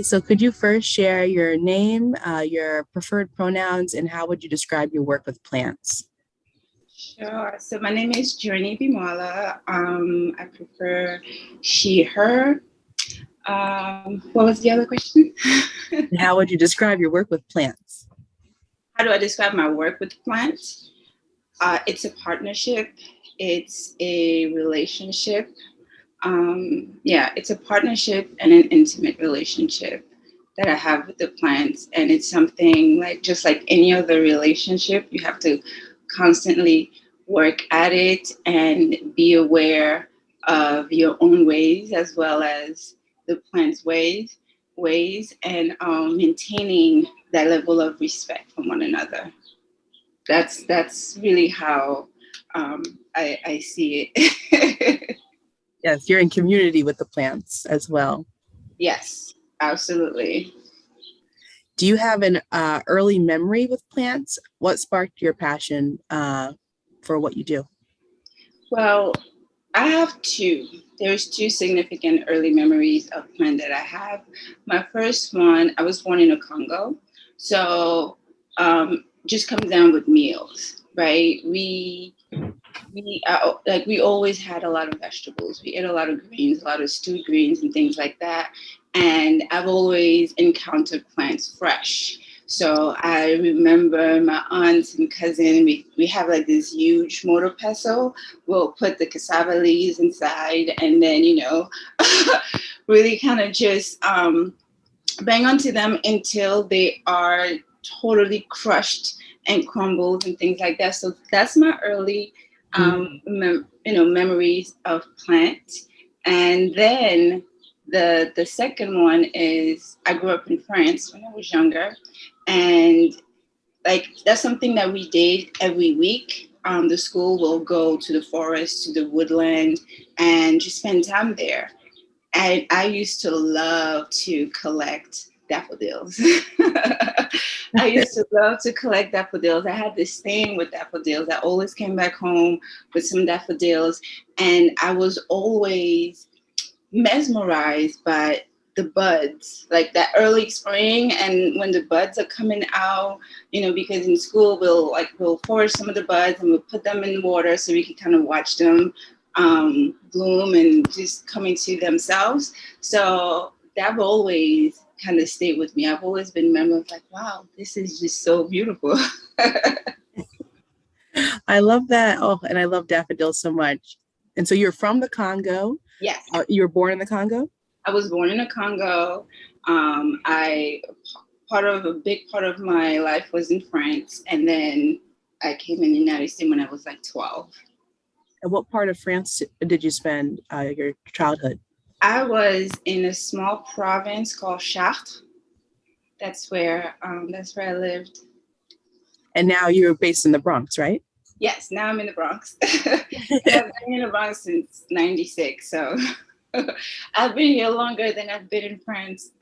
So could you first share your name, your preferred pronouns, and how would you describe your work with plants? Sure. So my name is Journei Bimwala. I prefer she, her. What was the other question? And how would you describe your work with plants? How do I describe my work with plants? It's a partnership. It's a relationship. Yeah, it's a partnership and an intimate relationship that I have with the plants. And it's something like just like any other relationship, you have to constantly work at it and be aware of your own ways as well as the plant's ways and maintaining that level of respect from one another. That's really how um, I see it. Yes, you're in community with the plants as well. Yes, absolutely. Do you have an early memory with plants? What sparked your passion for what you do? Well, I have two. There's two significant early memories of plant that I have. My first one, I was born in the Congo, so just comes down with meals, right? We always had a lot of vegetables. We ate a lot of greens, a lot of stewed greens and things like that. And I've always encountered plants fresh. So I remember my aunts and cousin, we have like this huge mortar pestle. We'll put the cassava leaves inside and then, really kind of just bang onto them until they are totally crushed and crumbled and things like that. So that's my early, Mm. memories of plant. And then the second one is I grew up in France when I was younger, and like that's something that we did every week. The school will go to the forest, to the woodland, and just spend time there. And I used to love to collect daffodils. I used to love to collect daffodils. I had this thing with daffodils. I always came back home with some daffodils, and I was always mesmerized by the buds, like that early spring, and when the buds are coming out, because in school we'll forage some of the buds and we'll put them in water so we can kind of watch them bloom and just come into themselves. So that always kind of stayed with me. I've always been remembered like, wow, this is just so beautiful. I love that. Oh, and I love daffodils so much. And so you're from the Congo. Yes, You were born in the Congo? I was born in the Congo. I part of a big part of my life was in France, and then I came in the United States when I was like 12. And what part of France did you spend your childhood? I was in a small province called Chartres. That's where I lived. And now you're based in the Bronx, right? Yes, now I'm in the Bronx. And I've been in the Bronx since '96, so I've been here longer than I've been in France.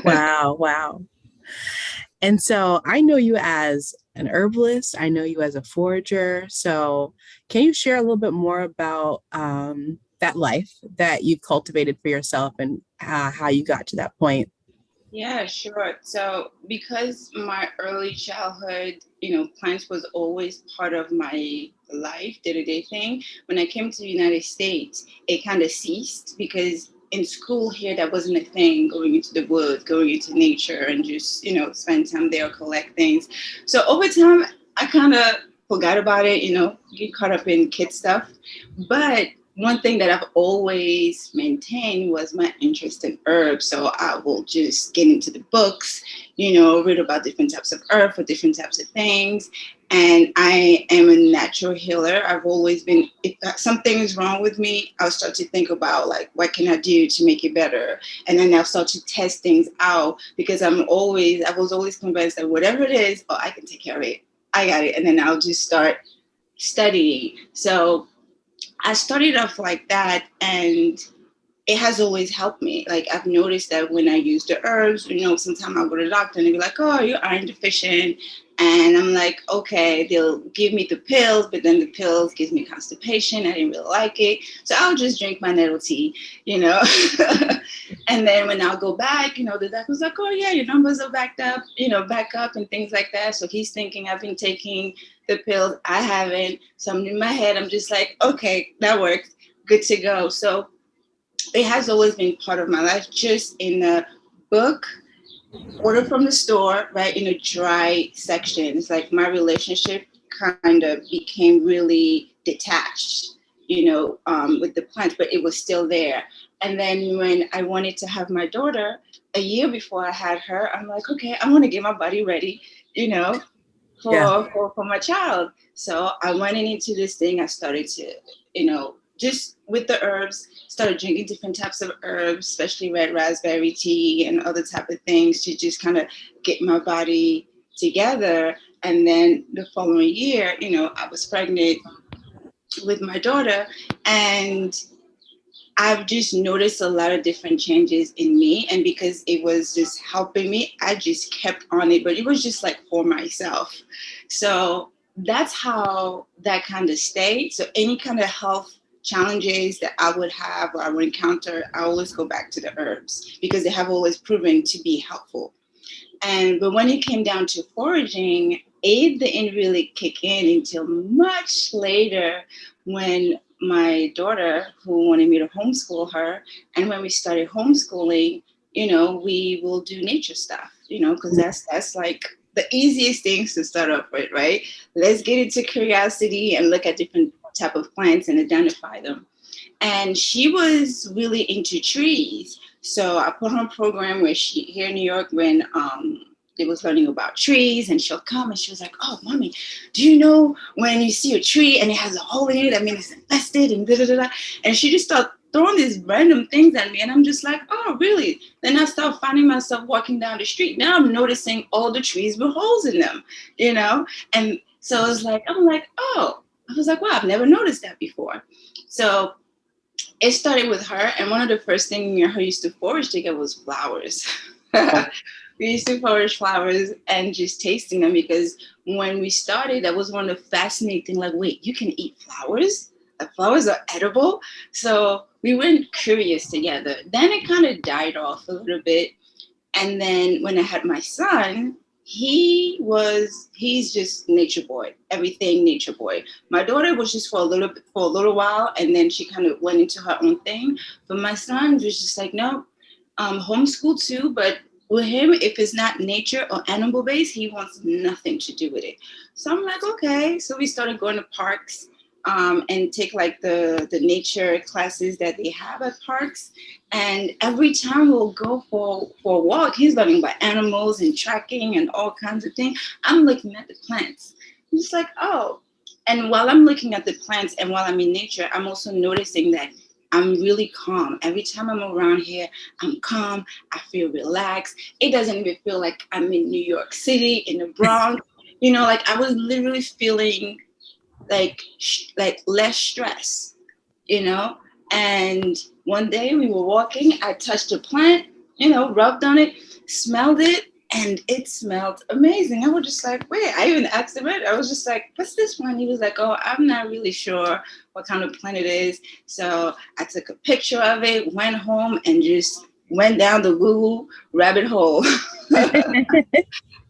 Wow, wow. And so I know you as an herbalist, I know you as a forager. So can you share a little bit more about that life that you've cultivated for yourself and how you got to that point? Yeah, sure. So, because my early childhood, plants was always part of my life, day-to-day thing. When I came to the United States, it kind of ceased because in school here, that wasn't a thing, going into the woods, going into nature and just, spend time there, collect things. So over time, I kind of forgot about it, get caught up in kid stuff. But one thing that I've always maintained was my interest in herbs. So I will just get into the books, read about different types of herbs for different types of things. And I am a natural healer. I've always been, if something is wrong with me, I'll start to think about like, what can I do to make it better? And then I'll start to test things out because I was always convinced that whatever it is, oh, I can take care of it. I got it. And then I'll just start studying. So I started off like that, and it has always helped me. Like I've noticed that when I use the herbs, sometimes I'll go to the doctor and they'll be like, "Oh, you're iron deficient," and I'm like, "Okay." They'll give me the pills, but then the pills gives me constipation. I didn't really like it, so I'll just drink my nettle tea, you know. And then when I'll go back, the doctor's like, "Oh yeah, your numbers are backed up, back up and things like that." So he's thinking I've been taking the pills. I haven't. So I'm in my head. I'm just like, "Okay, that works. Good to go." So it has always been part of my life, just in a book, order from the store, right, in a dry section. It's like my relationship kind of became really detached, with the plants, but it was still there. And then when I wanted to have my daughter, a year before I had her, I'm like, okay, I want to get my body ready, you know, Yeah. for my child. So I went into this thing. I started to, just with the herbs, started drinking different types of herbs, especially red raspberry tea and other type of things to just kind of get my body together. And then the following year, I was pregnant with my daughter, and I've just noticed a lot of different changes in me. And because it was just helping me, I just kept on it. But it was just like for myself. So that's how that kind of stayed. So any kind of health challenges that I would have or I would encounter, I always go back to the herbs because they have always proven to be helpful. But when it came down to foraging, it didn't really kick in until much later when my daughter, who wanted me to homeschool her, and when we started homeschooling, we will do nature stuff, because that's like the easiest things to start off with, right? Let's get into curiosity and look at different type of plants and identify them. And she was really into trees. So I put her on a program where she here in New York when they was learning about trees, and she'll come and she was like, "Oh, mommy, do you know when you see a tree and it has a hole in it, I mean it's infested and da da da da." And she just started throwing these random things at me, and I'm just like, "Oh, really?" Then I start finding myself walking down the street. Now I'm noticing all the trees with holes in them, And so it's like I'm like, "Oh," I was like, "Wow, I've never noticed that before." So it started with her, and one of the first things me and her used to forage together was flowers. We used to forage flowers and just tasting them because when we started, that was one of the fascinating things. Like, wait, you can eat flowers? Like, flowers are edible? So we went curious together. Then it kind of died off a little bit. And then when I had my son, he's just nature boy, everything nature boy. My daughter was just for a little while, and then she kind of went into her own thing. But my son was just like, no, homeschool too, but with him, if it's not nature or animal based, he wants nothing to do with it. So I'm like, okay. So we started going to parks, and take like the nature classes that they have at parks. And every time we'll go for a walk, he's learning about animals and tracking and all kinds of things. I'm looking at the plants. I'm just like, oh. And while I'm looking at the plants and while I'm in nature, I'm also noticing that I'm really calm. Every time I'm around here, I'm calm. I feel relaxed. It doesn't even feel like I'm in New York City, in the Bronx. Like I was literally feeling like less stress, you know. And one day we were walking, I touched a plant, rubbed on it, smelled it, and it smelled amazing. I was just like, wait, I even asked him it. I was just like, what's this one? He was like, oh, I'm not really sure what kind of plant it is. So I took a picture of it, went home, and just went down the Google rabbit hole.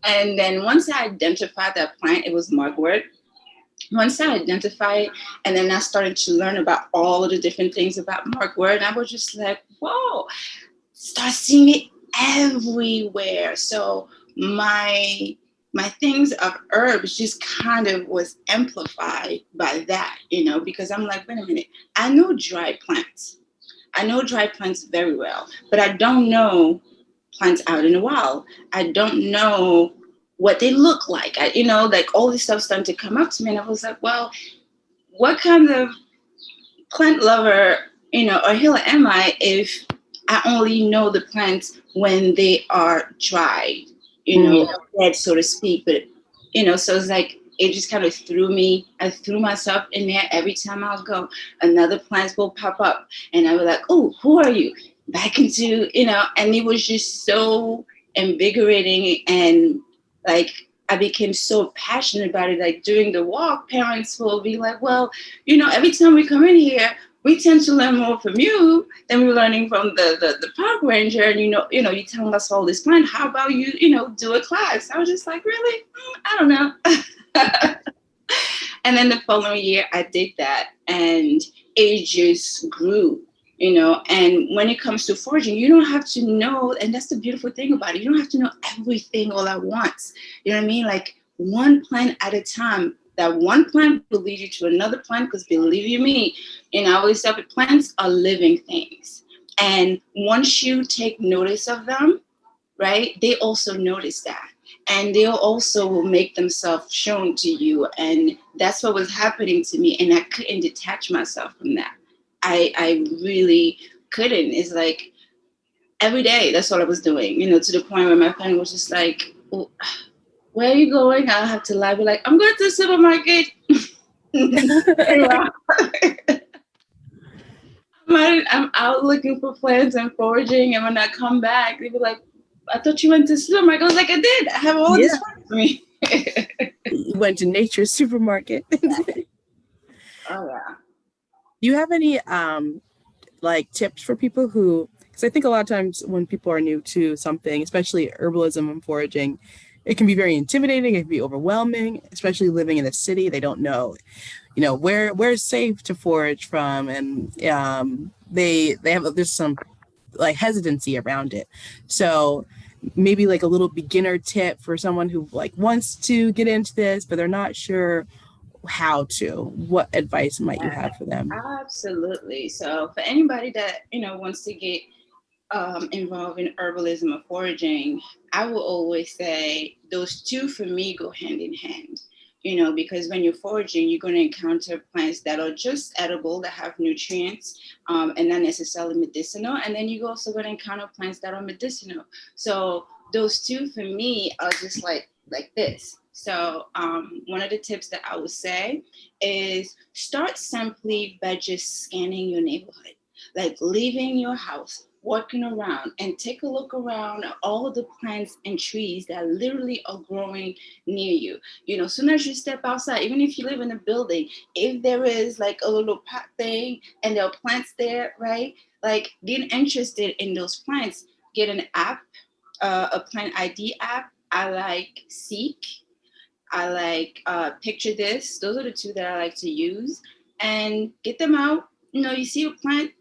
And then once I identified that plant, it was mugwort. Once I identified, and then I started to learn about all of the different things about mugwort, and I was just like, whoa, start seeing it everywhere. So my things of herbs just kind of was amplified by that, because I'm like, wait a minute, I know dry plants. I know dry plants very well, but I don't know plants out in the wild. I don't know what they look like. Like all this stuff started to come up to me, and I was like, well, what kind of plant lover, or healer am I if I only know the plants when they are dried, Mm, dead, so to speak. But, so it's like it just kind of threw me. I threw myself in there every time I would go. Another plant will pop up, and I was like, "Oh, who are you?" Back into, and it was just so invigorating, and like I became so passionate about it. Like during the walk, parents will be like, "Well, every time we come in here, we tend to learn more from you than we were learning from the park ranger, and you telling us all this plan. How about you do a class?" I was just like, really? I don't know. And then the following year I did that, and it just grew. And when it comes to foraging, you don't have to know, and that's the beautiful thing about it, you don't have to know everything all at once. You know what I mean? Like one plant at a time. That one plant will lead you to another plant, because believe you me, I always say plants are living things. And once you take notice of them, right, they also notice that. And they'll also will make themselves shown to you. And that's what was happening to me. And I couldn't detach myself from that. I really couldn't. It's like every day, that's what I was doing, to the point where my family was just like, "Oh, where are you going?" I'll have to lie, be like, "I'm going to the supermarket." I'm out looking for plants and foraging, and when I come back, they be like, "I thought you went to the supermarket." I was like, "I did. I have all this Yeah. plants for me." You went to nature's supermarket. Oh yeah. Do you have any like tips for people who, because I think a lot of times when people are new to something, especially herbalism and foraging, it can be very intimidating, it can be overwhelming, especially living in a city. They don't know, where's safe to forage from, and they have there's some like hesitancy around it. So maybe like a little beginner tip for someone who like wants to get into this, but they're not sure how to. What advice might you have for them? Absolutely. So for anybody that wants to get involved in herbalism or foraging, I will always say those two for me go hand in hand. Because when you're foraging, you're going to encounter plants that are just edible, that have nutrients, and not necessarily medicinal. And then you're also going to encounter plants that are medicinal. So those two for me are just like this. So one of the tips that I would say is start simply by just scanning your neighborhood, like leaving your house, walking around, and take a look around at all of the plants and trees that literally are growing near you. Soon as you step outside, even if you live in a building, if there is like a little pot thing and there are plants there, right? Like get interested in those plants. Get an app, a plant ID app. I like Seek. I like Picture This. Those are the two that I like to use, and get them out. You see a plant,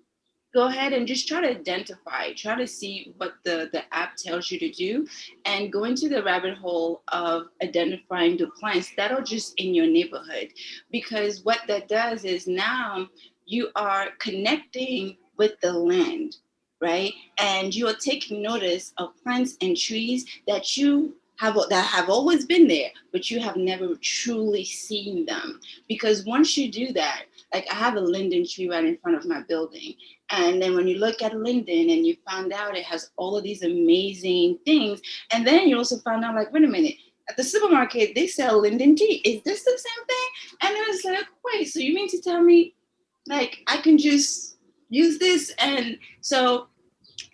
go ahead and just try to identify, try to see what the app tells you to do, and go into the rabbit hole of identifying the plants that are just in your neighborhood. Because what that does is now you are connecting with the land, right? And you are taking notice of plants and trees that have always been there, but you have never truly seen them. Because once you do that, like I have a linden tree right in front of my building, and then when you look at linden and you find out it has all of these amazing things, and then you also find out, like, wait a minute, at the supermarket, they sell linden tea. Is this the same thing? And it was like, wait, so you mean to tell me, like, I can just use this? And so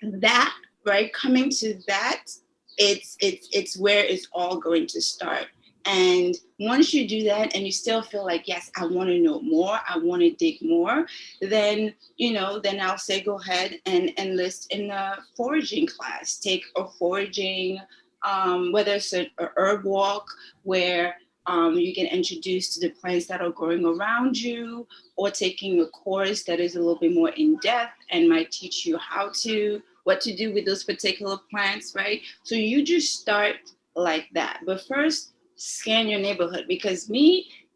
that, right, coming to that, it's where it's all going to start. And once you do that and you still feel like, yes, I want to know more, I want to dig more, then then I'll say go ahead and enlist in a foraging class. Take a foraging, whether it's a herb walk where you get introduced to the plants that are growing around you, or taking a course that is a little bit more in depth and might teach you what to do with those particular plants, right? So you just start like that. But first, scan your neighborhood, because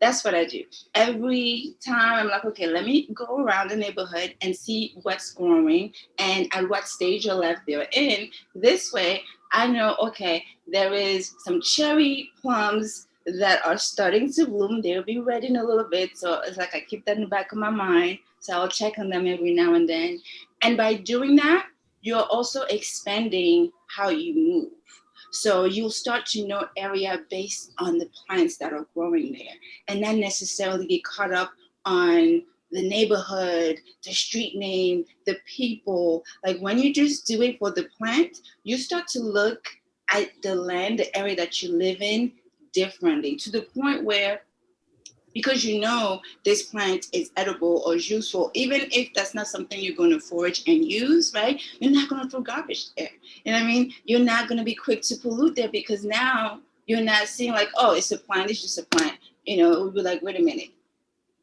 that's what I do. Every time I'm like, okay, let me go around the neighborhood and see what's growing and at what stage of life they're in. This way, I know, okay, there is some cherry plums that are starting to bloom. They'll be ready in a little bit. So it's like I keep that in the back of my mind. So I'll check on them every now and then. And by doing that, you're also expanding how you move. So you'll start to know area based on the plants that are growing there, and not necessarily get caught up on the neighborhood, the street name, the people. Like when you just do it for the plant, you start to look at the land, the area that you live in differently, to the point where, because you know this plant is edible or useful, even if that's not something you're going to forage and use, right? You're not going to throw garbage there. You know what I mean? You're not going to be quick to pollute there, because now you're not seeing like, oh, it's a plant, it's just a plant. It would be like, wait a minute,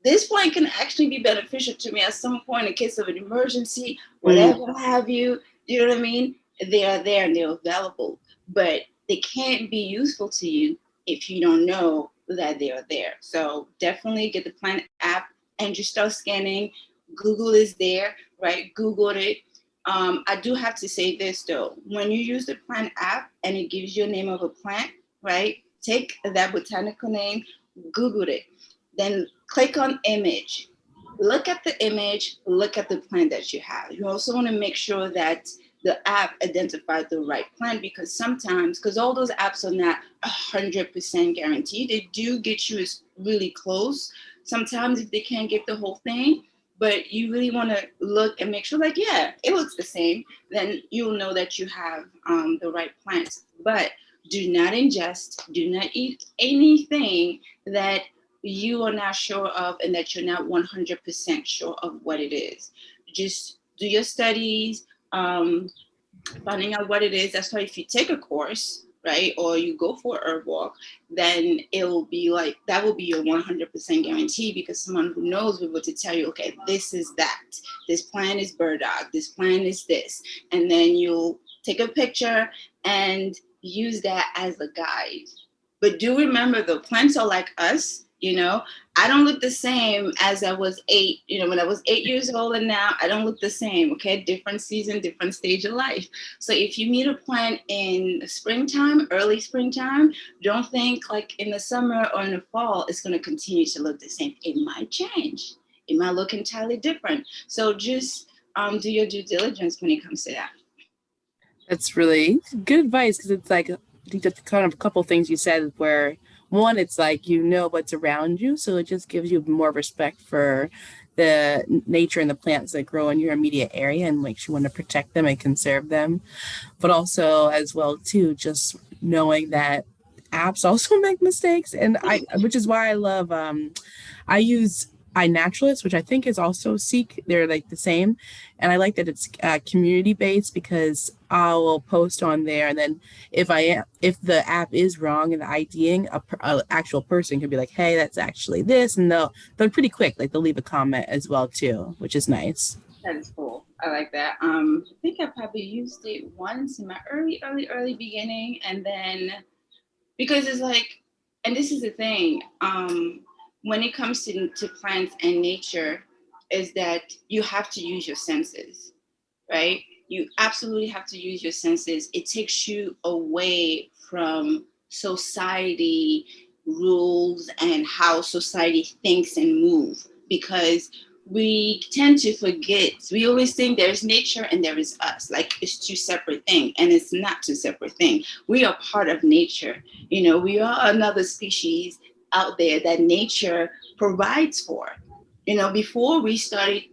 this plant can actually be beneficial to me at some point in case of an emergency, Mm, whatever have you. You know what I mean? They are there and they're available, but they can't be useful to you if you don't know that they are there. So definitely get the plant app and just start scanning. Google is there, right? Google it. I do have to say this though: when you use the plant app and it gives you a name of a plant, right? Take that botanical name, Google it, then click on image. Look at the image, look at the plant that you have. You also want to make sure that the app identified the right plant, because sometimes, because all those apps are not 100% guaranteed, they do get you really close. Sometimes if they can't get the whole thing, but you really want to look and make sure, like, yeah, it looks the same, then you'll know that you have the right plants. But do not ingest, do not eat anything that you are not sure of and that you're not 100% sure of what it is. Just do your studies, finding out what it is. That's why if you take a course, right, or you go for a herb walk, then it'll be like, that will be your 100% guarantee, because someone who knows will be able to tell you, okay, this is that. This plant is burdock. This plant is this. And then you'll take a picture and use that as a guide. But do remember, the plants are like us. I don't look the same as I was eight, when I was 8 years old, and now I don't look the same. Okay. Different season, different stage of life. So if you meet a plant in springtime, early springtime, don't think like in the summer or in the fall, it's going to continue to look the same. It might change. It might look entirely different. So just do your due diligence when it comes to that. that's really good advice because it's like, I think that's kind of a couple things you said where one, it's like you know what's around you, so it just gives you more respect for the nature and the plants that grow in your immediate area and makes you want to protect them and conserve them. But also as well too, just knowing that apps also make mistakes, and I, which is why I love I use iNaturalist, which I think is also Seek. They're like the same, and I like that it's community based because I will post on there, and then if the app is wrong in the IDing, a actual person can be like, "Hey, that's actually this," and they're pretty quick. Like they'll leave a comment as well too, which is nice. That is cool. I like that. I think I probably used it once in my early, early, early beginning, and then because it's like, and this is the thing, when it comes to plants and nature, is that you have to use your senses, right? You absolutely have to use your senses. It takes you away from society rules and how society thinks and move, because we tend to forget. We always think there's nature and there is us, like it's two separate things, and it's not two separate things. We are part of nature. We are another species out there that nature provides for. Before we started,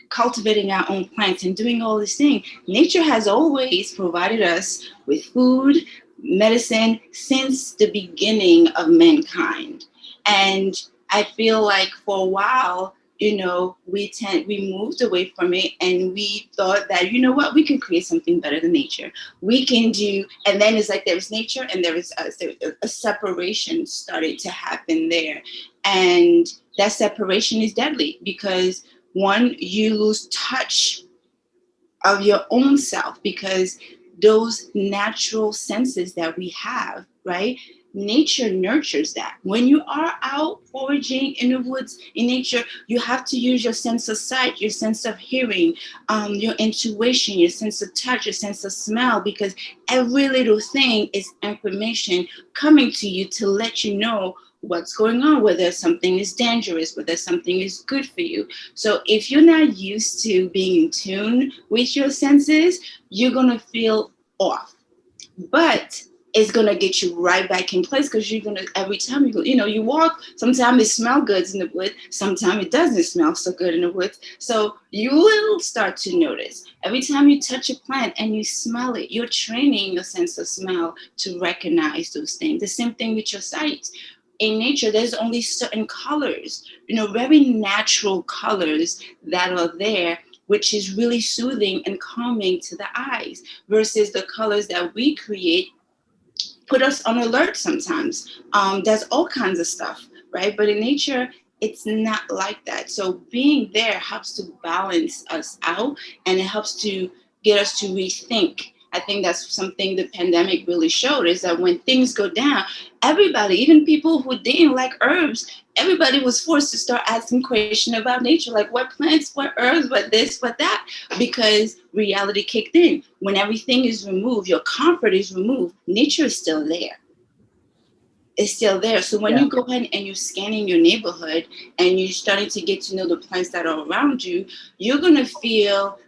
cultivating our own plants and doing all this thing, nature has always provided us with food, medicine since the beginning of mankind. And I feel like for a while, we moved away from it, and we thought that, what, we can create something better than nature. We can do, and then it's like there's nature and there is us. A separation started to happen there. And that separation is deadly, because one, you lose touch of your own self, because those natural senses that we have, right? Nature nurtures that. When you are out foraging in the woods in nature, you have to use your sense of sight, your sense of hearing, your intuition, your sense of touch, your sense of smell, because every little thing is information coming to you to let you know what's going on, whether something is dangerous, whether something is good for you. So if you're not used to being in tune with your senses, you're going to feel off. but it's gonna get you right back in place because you're gonna every time you go, you walk. Sometimes it smells good in the woods, sometimes it doesn't smell so good in the woods. So you will start to notice every time you touch a plant and you smell it, you're training your sense of smell to recognize those things. The same thing with your sight. In nature, there's only certain colors, very natural colors that are there, which is really soothing and calming to the eyes, versus the colors that we create put us on alert sometimes. There's all kinds of stuff, right? But in nature, it's not like that. So being there helps to balance us out, and it helps to get us to rethink. I think that's something the pandemic really showed, is that when things go down, everybody, even people who didn't like herbs, everybody was forced to start asking questions about nature, like what plants, what herbs, what this, what that, because reality kicked in. When everything is removed, your comfort is removed, nature is still there. It's still there. So when Yeah. you go ahead and you're scanning your neighborhood and you're starting to get to know the plants that are around you, you're going to feel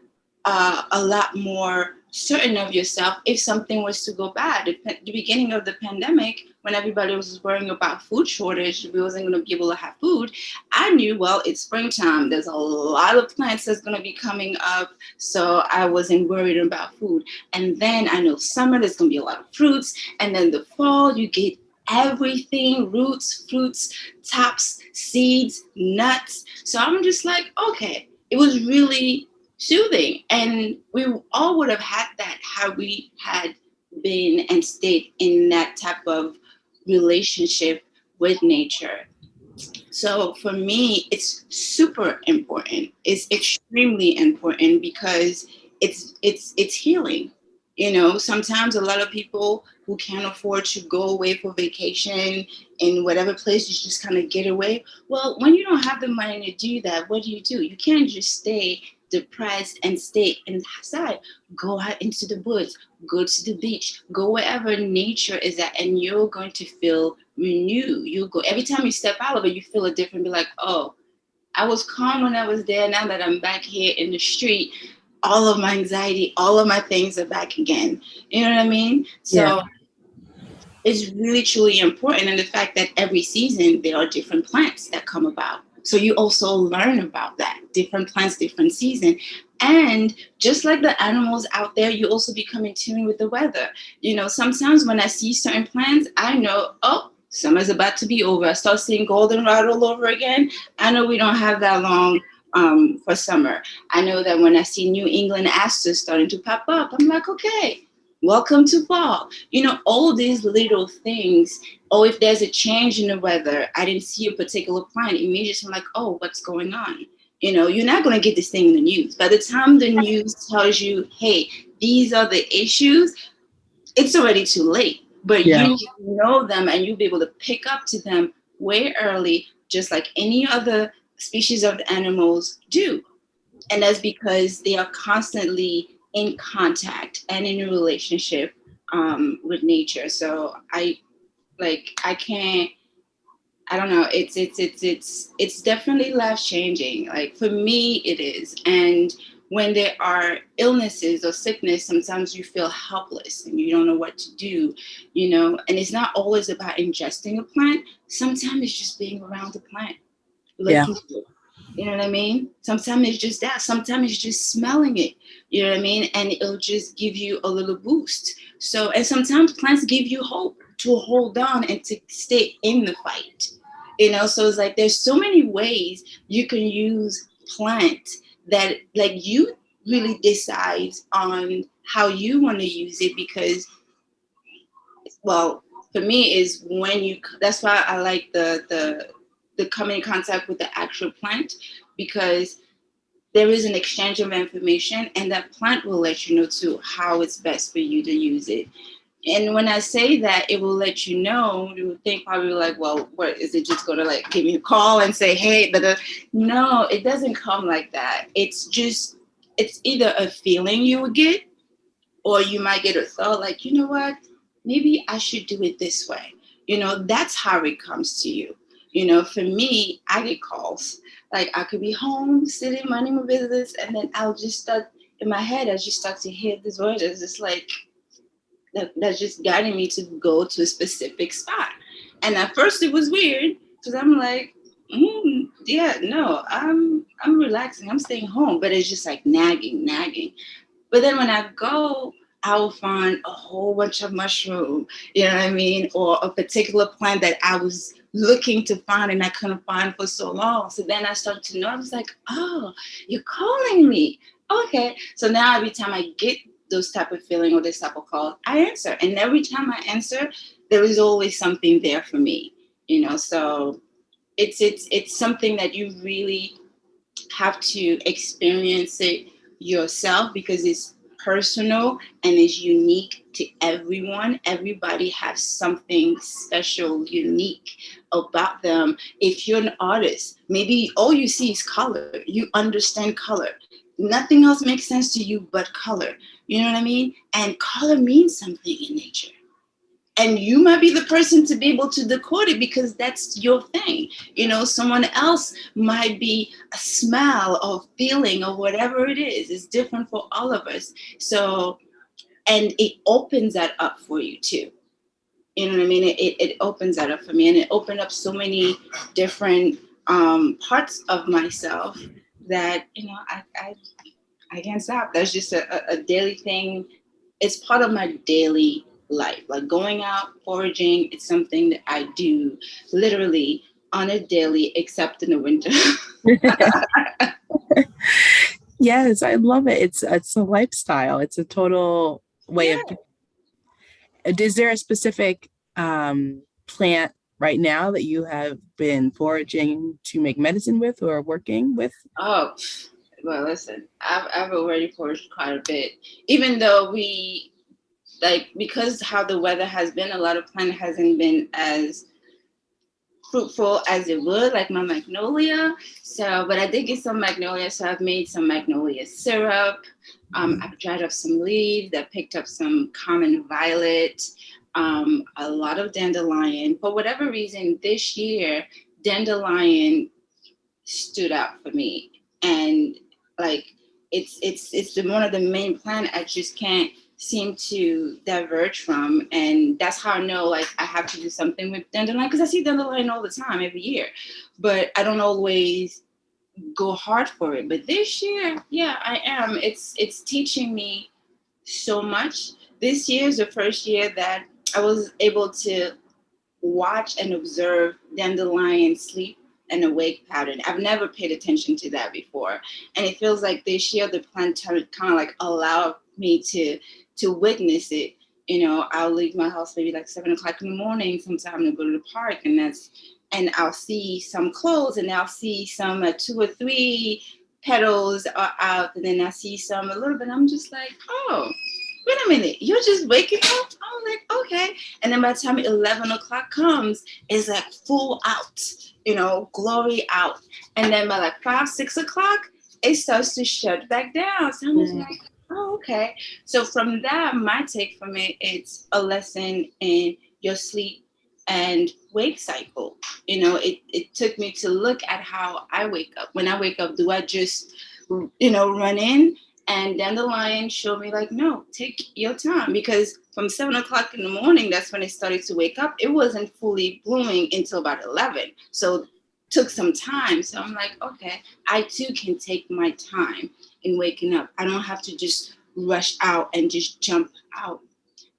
a lot more certain of yourself if something was to go bad. The beginning of the pandemic, when everybody was worrying about food shortage, we wasn't going to be able to have food. I knew, well, it's springtime. There's a lot of plants that's going to be coming up. So I wasn't worried about food. And then I know summer, there's going to be a lot of fruits. And then the fall, you get everything, roots, fruits, tops, seeds, nuts. So I'm just like, okay, it was really soothing. And we all would have had that had we had been and stayed in that type of relationship with nature. So for me, it's super important. It's extremely important because it's healing. Sometimes a lot of people who can't afford to go away for vacation in whatever place, you just kind of get away. Well, when you don't have the money to do that, what do? You can't just stay depressed and stay inside. Go out into the woods, go to the beach, go wherever nature is at, and you're going to feel renewed. You go every time you step out of it, you feel a different. Be like, oh, I was calm when I was there. Now that I'm back here in the street, all of my anxiety, all of my things are back again. You know what I mean? Yeah. So it's really truly important. And the fact that every season there are different plants that come about. So you also learn about that. Different plants, different season. And just like the animals out there, you also become in tune with the weather. Sometimes when I see certain plants, I know, oh, summer's about to be over. I start seeing goldenrod all over again. I know we don't have that long for summer. I know that when I see New England asters starting to pop up, I'm like, okay, welcome to fall. All these little things. Or if there's a change in the weather, I didn't see a particular plant, immediately I'm like, oh, what's going on? You're not going to get this thing in the news. By the time the news tells you, hey, these are the issues, it's already too late. But Yeah. you know them and you'll be able to pick up to them way early, just like any other species of animals do. And that's because they are constantly in contact and in a relationship with nature. So I can't. I don't know. It's definitely life changing. Like for me, it is. And when there are illnesses or sickness, sometimes you feel helpless and you don't know what to do. And it's not always about ingesting a plant. Sometimes it's just being around the plant, Yeah. looking for it. You know what I mean? Sometimes it's just that. Sometimes it's just smelling it. You know what I mean? And it'll just give you a little boost. So, and sometimes plants give you hope to hold on and to stay in the fight. So it's like there's so many ways you can use plant that like you really decide on how you want to use it because, well, for me is when you, that's why I like the coming in contact with the actual plant, because there is an exchange of information and that plant will let you know too how it's best for you to use it. And when I say that it will let you know, you would think probably like, well, what is it just going to like give me a call and say, hey, no, it doesn't come like that. It's either a feeling you would get, or you might get a thought like, you know what, maybe I should do it this way. That's how it comes to you. For me, I get calls. Like I could be home, sitting, minding my business, and then I'll just start in my head, I just start to hear this word. It's just like, that's just guiding me to go to a specific spot. And at first it was weird because I'm like, yeah, no, I'm relaxing, I'm staying home, but it's just like nagging. But then when I go, I will find a whole bunch of mushroom, you know what I mean? Or a particular plant that I was looking to find and I couldn't find for so long. So then I started to notice like, oh, you're calling me. Okay. So now every time I get those type of feeling or this type of call, I answer. And every time I answer, there is always something there for me, you know? So it's something that you really have to experience it yourself because it's personal and is unique to everyone. Everybody has something special, unique about them. If you're an artist, maybe all you see is color. You understand color. Nothing else makes sense to you but color. You know what I mean? And color means something in nature, and you might be the person to be able to decode it because that's your thing. You know, someone else might be a smell or feeling or whatever it is. It's different for all of us. So, and it opens that up for you too. You know what I mean? It opens that up for me, and it opened up so many different parts of myself that, you know, I can't stop. That's just a daily thing. It's part of my daily life. Like going out foraging, it's something that I do literally on a daily, except in the winter. Yes, I love it. It's a lifestyle. It's a total way of. Yeah. Is there a specific plant right now that you have been foraging to make medicine with or working with? Oh, well, listen, I've already foraged quite a bit. Even though we, like, because how the weather has been, a lot of plant hasn't been as fruitful as it would, like my magnolia. So, but I did get some magnolia, so I've made some magnolia syrup. I've dried up some leaves. I picked up some common violet, a lot of dandelion. For whatever reason, this year, dandelion stood out for me, and like it's one of the main plant I just can't seem to diverge from, and that's how I know like I have to do something with dandelion because I see dandelion all the time every year, but I don't always go hard for it. But this year, yeah, I am. It's teaching me so much. This year is the first year that I was able to watch and observe dandelion sleep and awake pattern. I've never paid attention to that before. And it feels like this year the plant kind of like allowed me to witness it. You know, I'll leave my house maybe like 7 o'clock in the morning sometime to go to the park, and I'll see some clothes, and I'll see some two or three petals are out, and then I see some a little bit. I'm just like, oh, wait a minute, you're just waking up? I'm like, okay. And then by the time 11 o'clock comes, it's like full out, you know, glory out. And then by like 5, 6 o'clock, it starts to shut back down. So I'm just Mm. like, oh, okay. So from that, my take from it, it's a lesson in your sleep and wake cycle. You know, it took me to look at how I wake up. When I wake up, do I just, you know, run in? And dandelion showed me like, no, take your time, because from 7 o'clock in the morning, that's when it started to wake up. It wasn't fully blooming until about 11. So took some time. So I'm like, okay, I too can take my time in waking up. I don't have to just rush out and just jump out.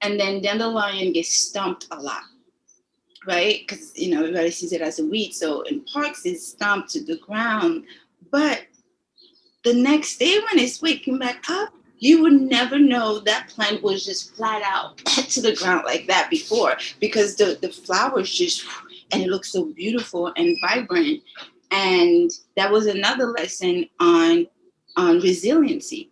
And then dandelion gets stumped a lot, right? Because, you know, everybody sees it as a weed. So in parks, it's stomped to the ground. But the next day when it's waking back up, you would never know that plant was just flat out to the ground like that before, because the flowers just, and it looks so beautiful and vibrant. And that was another lesson on resiliency.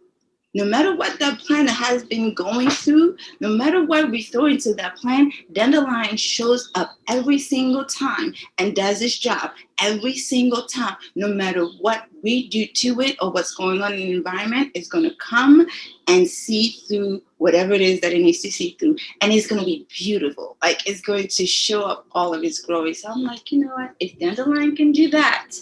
No matter what that plant has been going through, no matter what we throw into that plant, dandelion shows up every single time and does its job every single time, no matter what we do to it or what's going on in the environment, it's going to come and see through whatever it is that it needs to see through. And it's going to be beautiful. Like, it's going to show up all of its glory. So I'm like, you know what? If dandelion can do that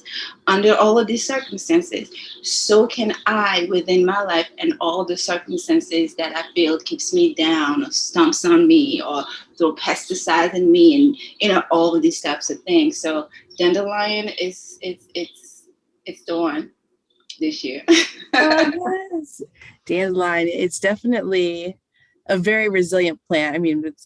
under all of these circumstances, so can I within my life and all the circumstances that I feel keeps me down or stomps on me or throw pesticides in me and, all of these types of things. So dandelion is it's the one this year. Yes. Dandelion, it's definitely a very resilient plant. I mean, it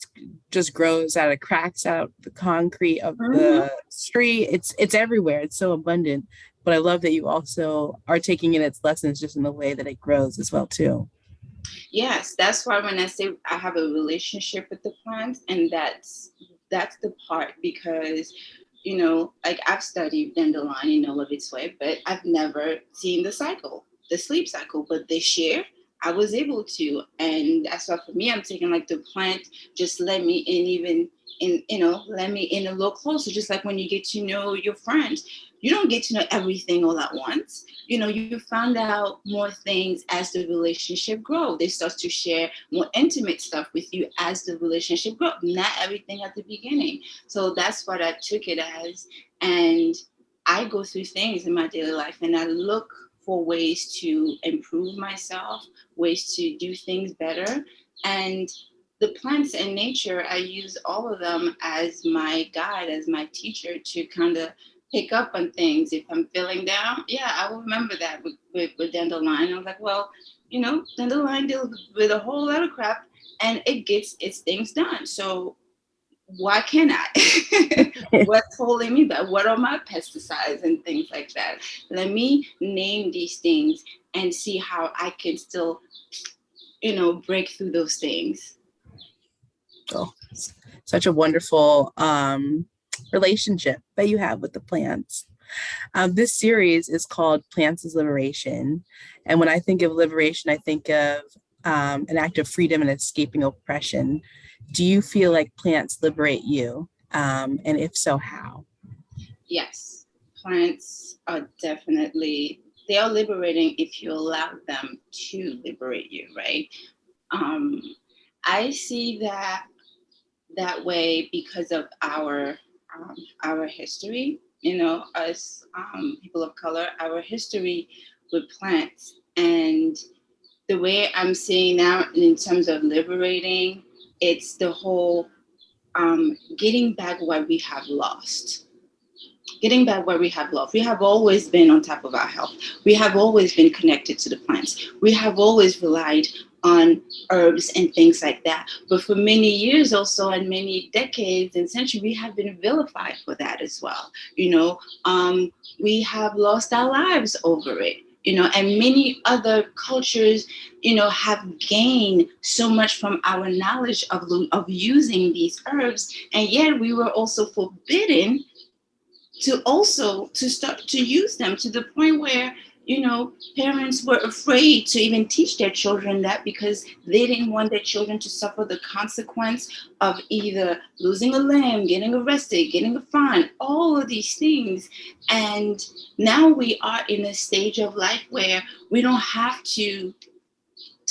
just grows out of cracks out the concrete of Mhm. the street. It's everywhere. It's so abundant. But I love that you also are taking in its lessons just in the way that it grows as well too. Yes, that's why when I say I have a relationship with the plants, and that's the part, because like, I've studied dandelion in all of its way, but I've never seen the cycle, the sleep cycle. But this year I was able to, and that's why for me I'm taking like the plant just let me in, even in, let me in a little closer, just like when you get to know your friends. You don't get to know everything all at once. You find out more things as the relationship grows. They start to share more intimate stuff with you as the relationship grows, not everything at the beginning. So that's what I took it as. And I go through things in my daily life and I look for ways to improve myself, ways to do things better. And the plants and nature, I use all of them as my guide, as my teacher, to kind of pick up on things. If I'm feeling down, yeah, I will remember that with dandelion. I was like, well, dandelion deals with a whole lot of crap and it gets its things done. So why can't I? What's holding me back? What are my pesticides and things like that? Let me name these things and see how I can still, break through those things. Oh, such a wonderful relationship that you have with the plants. This series is called Plants as Liberation. And when I think of liberation, I think of an act of freedom and escaping oppression. Do you feel like plants liberate you? And if so, how? Yes, plants are definitely, they are liberating if you allow them to liberate you, right? Um, I see that way because of our history. Us, people of color, our history with plants, and the way I'm seeing now in terms of liberating, it's the whole getting back what we have lost. Getting back what we have lost. We have always been on top of our health. We have always been connected to the plants. We have always relied on herbs and things like that. But for many years also, and many decades and centuries, we have been vilified for that as well. We have lost our lives over it. And many other cultures, have gained so much from our knowledge of using these herbs, and yet we were also forbidden to start to use them, to the point where parents were afraid to even teach their children that, because they didn't want their children to suffer the consequence of either losing a limb, getting arrested, getting a fine, all of these things. And now we are in a stage of life where we don't have to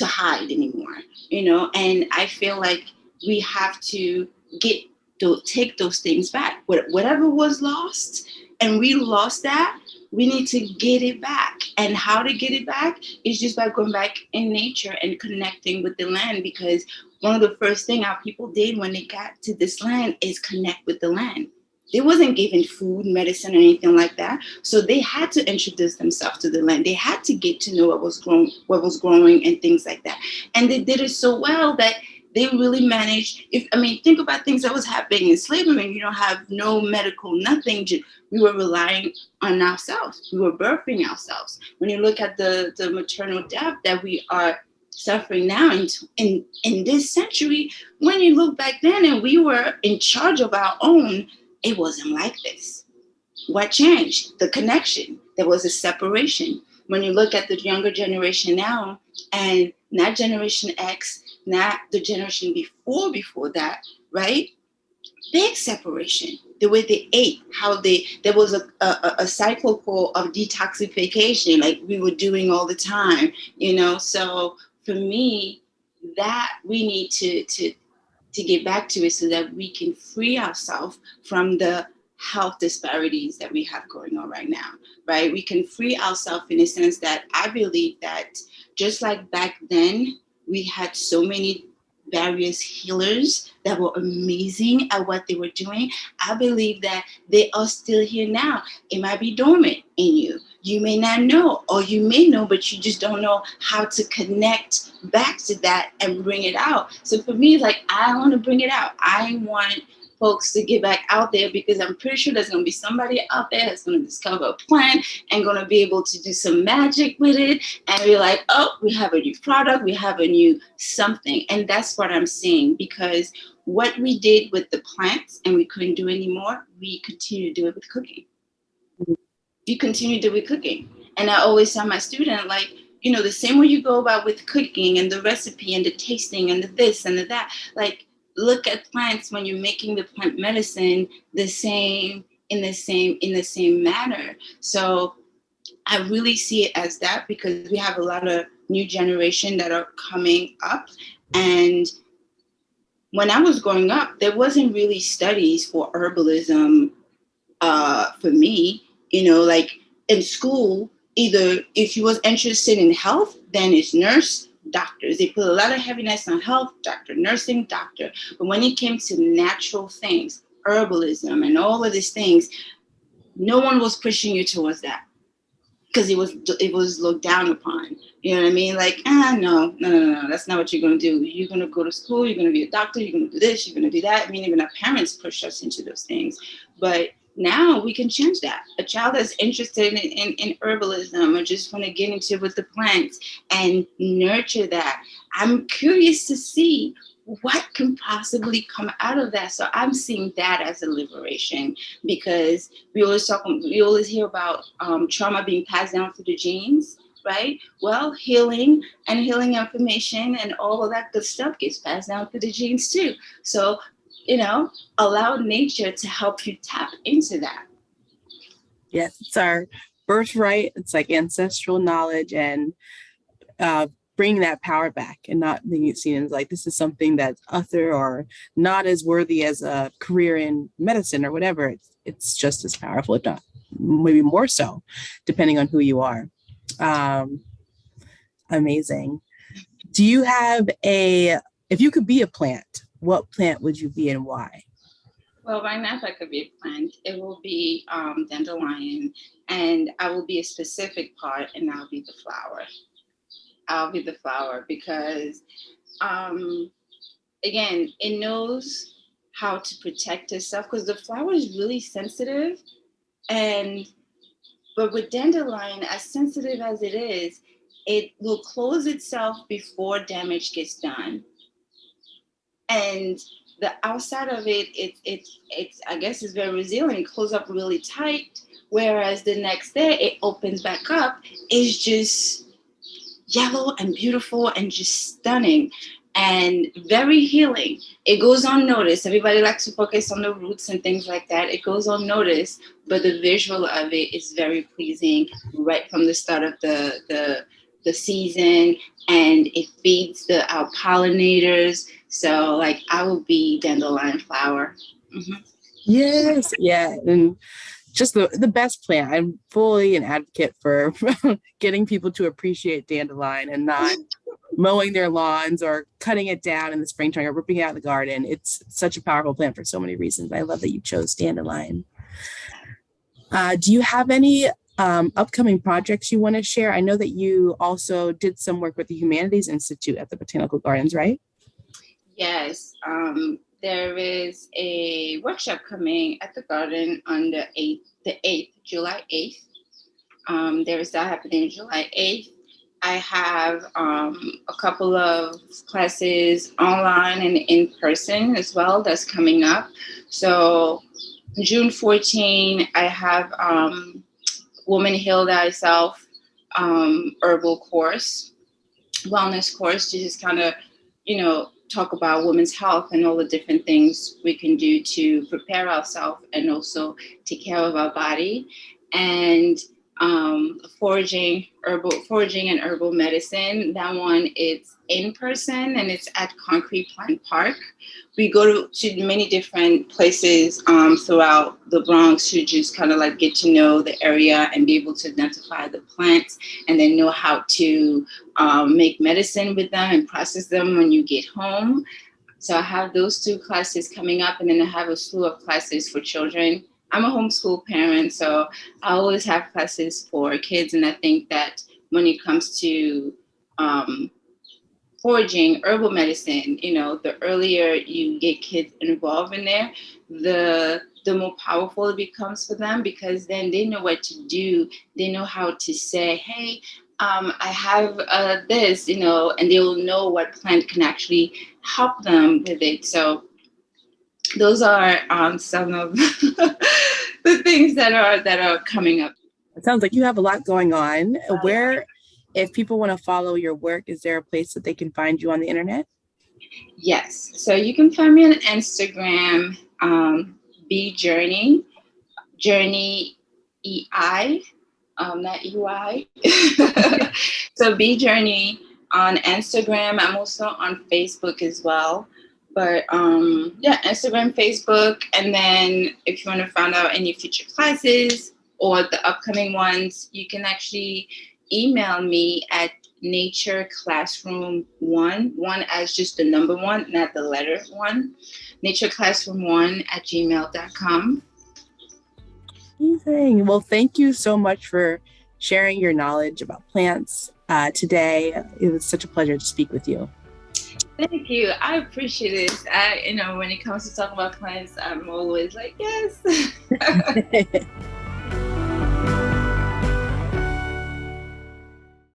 hide anymore, and I feel like we have to get to take those things back. Whatever was lost, and we lost that, we need to get it back. And how to get it back is just by going back in nature and connecting with the land, because one of the first things our people did when they got to this land is connect with the land. They wasn't given food, medicine, or anything like that. So they had to introduce themselves to the land. They had to get to know what was growing, and things like that. And they did it so well that they really managed. Think about things that was happening in slavery. You don't have no medical, nothing. We were relying on ourselves. We were birthing ourselves. When you look at the maternal death that we are suffering now in this century, when you look back then and we were in charge of our own, it wasn't like this. What changed? The connection. There was a separation. When you look at the younger generation now, and not Generation X, not the generation before that, right? big separation. The way they ate, how there was a cycle of detoxification, like we were doing all the time, you know. So for me, that we need to get back to it so that we can free ourselves from the health disparities that we have going on right now, right? We can free ourselves in a sense that I believe that just like back then, we had so many various healers that were amazing at what they were doing. I believe that they are still here now. It might be dormant in you. You may not know, or you may know, but you just don't know how to connect back to that and bring it out. So for me, like, I want to bring it out. I want folks to get back out there because I'm pretty sure there's going to be somebody out there that's going to discover a plant and going to be able to do some magic with it and be like, oh, we have a new product, we have a new something. And that's what I'm seeing, because what we did with the plants and we couldn't do anymore, we continue to do it with cooking. You continue to do with cooking. And I always tell my student, like, you know, the same way you go about with cooking and the recipe and the tasting and the this and the that, like, look at plants when you're making the plant medicine the same in the same manner. So I really see it as that, because we have a lot of new generation that are coming up. And when I was growing up, there wasn't really studies for herbalism for me. You know, like in school, either if you was interested in health, then it's nurse, doctors. They put a lot of heaviness on health, doctor, nursing, doctor. But when it came to natural things, herbalism and all of these things, no one was pushing you towards that, because it was looked down upon. You know what I mean? Like, no, that's not what you're gonna do. You're gonna go to school, you're gonna be a doctor, you're gonna do this, you're gonna do that. I mean, even our parents push us into those things. But now we can change that. A child that's interested in herbalism or just want to get into it with the plants and nurture that. I'm curious to see what can possibly come out of that. So I'm seeing that as a liberation, because we always hear about trauma being passed down through the genes, right? Well, healing and healing information and all of that good stuff gets passed down through the genes too. So, you know, allow nature to help you tap into that. Yes, it's our birthright. It's like ancestral knowledge, and uh, bring that power back and not being it seen as like this is something that's other or not as worthy as a career in medicine or whatever. It's just as powerful, if not maybe more so, depending on who you are. Um, Amazing. Do you have if you could be a plant, what plant would you be and why? Well, right now, if I could be a plant, it will be dandelion, and I will be a specific part, and I'll be the flower. I'll be the flower because, um, again, it knows how to protect itself, because the flower is really sensitive. And but with dandelion, as sensitive as it is, it will close itself before damage gets done. And the outside of it, it's I guess it's very resilient. It closes up really tight. Whereas the next day it opens back up. It's just yellow and beautiful and just stunning and very healing. It goes unnoticed. Everybody likes to focus on the roots and things like that. It goes unnoticed, but the visual of it is very pleasing right from the start of the season, and it feeds our pollinators. So, like, I will be dandelion flower. Mm-hmm. Yes, yeah, and just the best plant. I'm fully an advocate for getting people to appreciate dandelion and not mowing their lawns or cutting it down in the springtime or ripping it out of the garden. It's such a powerful plant for so many reasons. I love that you chose dandelion. Do you have any upcoming projects you want to share? I know that you also did some work with the Humanities Institute at the Botanical Gardens, right? Yes, there is a workshop coming at the garden on the 8th, July 8th. There is that happening July 8th. I have a couple of classes online and in person as well that's coming up. So June 14, I have Woman Heal Thyself herbal course, wellness course to just kind of, you know, talk about women's health and all the different things we can do to prepare ourselves and also take care of our body. And foraging and herbal medicine. That one, it's in person and it's at Concrete Plant Park. We go to many different places throughout the Bronx to just kind of like get to know the area and be able to identify the plants and then know how to make medicine with them and process them when you get home. So I have those two classes coming up, and then I have a slew of classes for children. I'm a homeschool parent, so I always have classes for kids, and I think that when it comes to foraging, herbal medicine, the earlier you get kids involved in there, the more powerful it becomes for them, because then they know what to do. They know how to say, hey, I have this, and they will know what plant can actually help them with it. So those are some of the things that are coming up. It sounds like you have a lot going on. Where, if people want to follow your work, is there a place that they can find you on the internet? Yes. So you can find me on Instagram, B Journey, Journey EI, not EY. So B Journey on Instagram. I'm also on Facebook as well. But yeah, Instagram, Facebook. And then if you want to find out any future classes or the upcoming ones, you can actually email me at natureclassroom1 as just the number one, not the letter one, natureclassroom1 at gmail.com. Amazing. Well, thank you so much for sharing your knowledge about plants today. It was such a pleasure to speak with you. Thank you. I appreciate it. When it comes to talking about plants, I'm always like, yes.